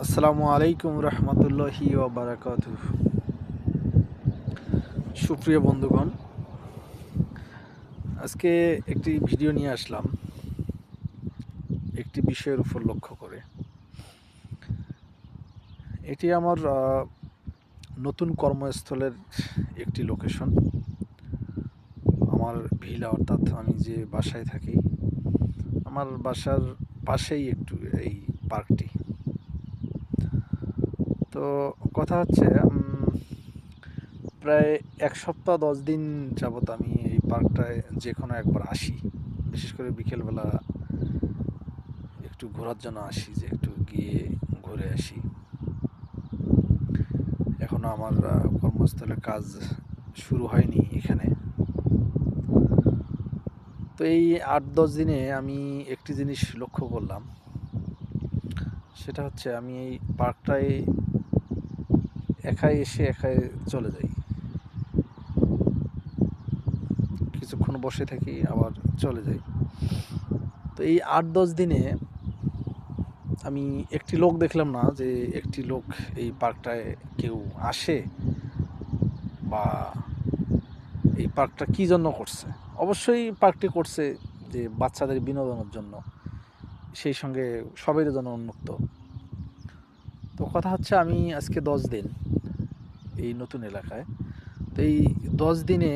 আসসালামু আলাইকুম রহমতুল্লাহি ওয়া বারাকাতুহু। সুপ্রিয় বন্ধুগণ, আজকে একটি ভিডিও নিয়ে আসলাম একটি বিষয়ের উপর লক্ষ্য করে। এটি আমার নতুন কর্মস্থলের একটি লোকেশন। আমার ভিলা, অর্থাৎ আমি যে বাসায় থাকি, আমার বাসার পাশেই একটু এই পার্কটি। তো কথা হচ্ছে, প্রায় ১ সপ্তাহ ১০ দিন যাবৎ আমি এই পার্কটায় যে কোনো একবার আসি। বিশেষ করে বিকেলবেলা একটু ঘোরার জন্য আসি, যে একটু গিয়ে ঘুরে আসি। এখনও আমার কর্মস্থলে কাজ শুরু হয়নি এখানে। তো এই ৮-১০ দিনে আমি একটি জিনিস লক্ষ্য করলাম, সেটা হচ্ছে আমি এই পার্কটায় একাই এসে একাই চলে যাই। কিছুক্ষণ বসে থাকি, আবার চলে যাই। তো এই ৮-১০ দিনে আমি একটি লোক দেখলাম না, যে একটি লোক এই পার্কটায় কেউ আসে বা এই পার্কটা কী জন্য করছে। অবশ্যই পার্কটি করছে যে বাচ্চাদের বিনোদনের জন্য, সেই সঙ্গে সবাই জন্য উন্মুক্ত। তো কথা হচ্ছে, আমি আজকে ১০ দিন এই নতুন এলাকায়। তো এই ১০ দিনে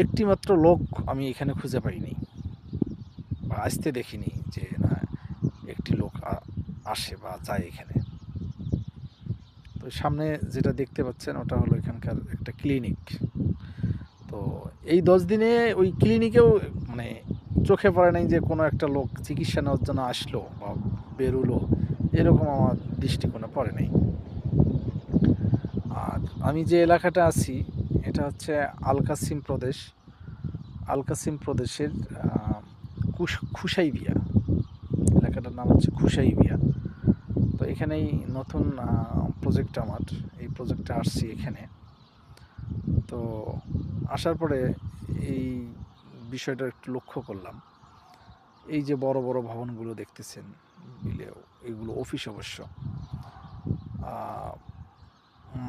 একটি মাত্র লোক আমি এখানে খুঁজে পাইনি বা আসতে দেখিনি, যে না একটি লোক আসে বা যায় এখানে। তো সামনে যেটা দেখতে পাচ্ছেন, ওটা হলো এখানকার একটা ক্লিনিক। তো এই ১০ দিনে ওই ক্লিনিকেও মানে চোখে পড়ে নাই যে কোনো একটা লোক চিকিৎসা নেওয়ার জন্য আসলো বা বেরোলো, এরকম আমার দৃষ্টিকোণে পড়ে নাই। আর আমি যে এলাকাটা আছি, এটা হচ্ছে আল-কাসিম প্রদেশ। আল-কাসিম প্রদেশের খুসাইবিয়া, এলাকাটার নাম হচ্ছে খুসাইবিয়া। তো এখানেই নতুন প্রজেক্ট আমার, এই প্রজেক্টে আসছি এখানে। তো আসার পরে এই বিষয়টা একটু লক্ষ্য করলাম। এই যে বড় বড় ভবনগুলো দেখতেছেন বিলেও, এগুলো অফিস অবশ্য।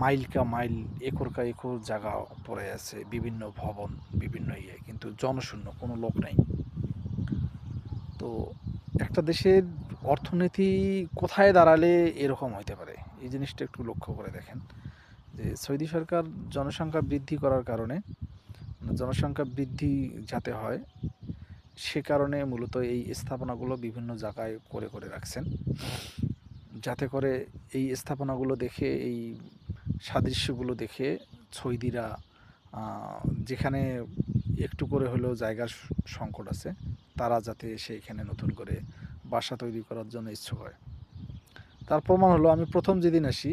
মাইল কা মাইল, একর কা একর জায়গা পড়ে আছে, বিভিন্ন ভবন, বিভিন্ন কিন্তু জনশূন্য, কোনো লোক নাই। তো একটা দেশের অর্থনীতি কোথায় দাঁড়ালে এরকম হইতে পারে, এই জিনিসটা একটু লক্ষ্য করে দেখেন। যে সৌদি সরকার জনসংখ্যা বৃদ্ধি করার কারণে, জনসংখ্যা বৃদ্ধি যাতে হয় সে কারণে মূলত এই স্থাপনাগুলো বিভিন্ন জায়গায় করে করে রাখছেন, যাতে করে এই স্থাপনাগুলো দেখে, এই সাদৃশ্যগুলো দেখে সৌদিরা যেখানে একটু করে হলেও জায়গার সংকট আছে, তারা যাতে এসে এখানে নতুন করে বাসা তৈরি করার জন্য ইচ্ছুক হয়। তার প্রমাণ হলো, আমি প্রথম যেদিন আসি,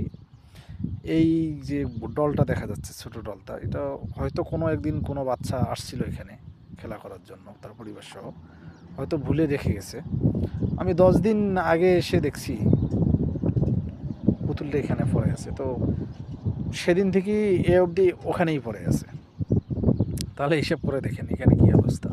এই যে ডলটা দেখা যাচ্ছে, ছোট ডলটা, এটা হয়তো কোনো একদিন কোনো বাচ্চা আসছিল এখানে খেলা করার জন্য তার পরিবার সহ, হয়তো ভুলে রেখে গেছে। আমি ১০ দিন আগে এসে দেখছি পুতুলটা এখানে পড়ে আছে। তো সেদিন থেকেই এ অবধি ওখানেই পড়ে আছে। তাহলে হিসেব করে দেখেন এখানে কী অবস্থা।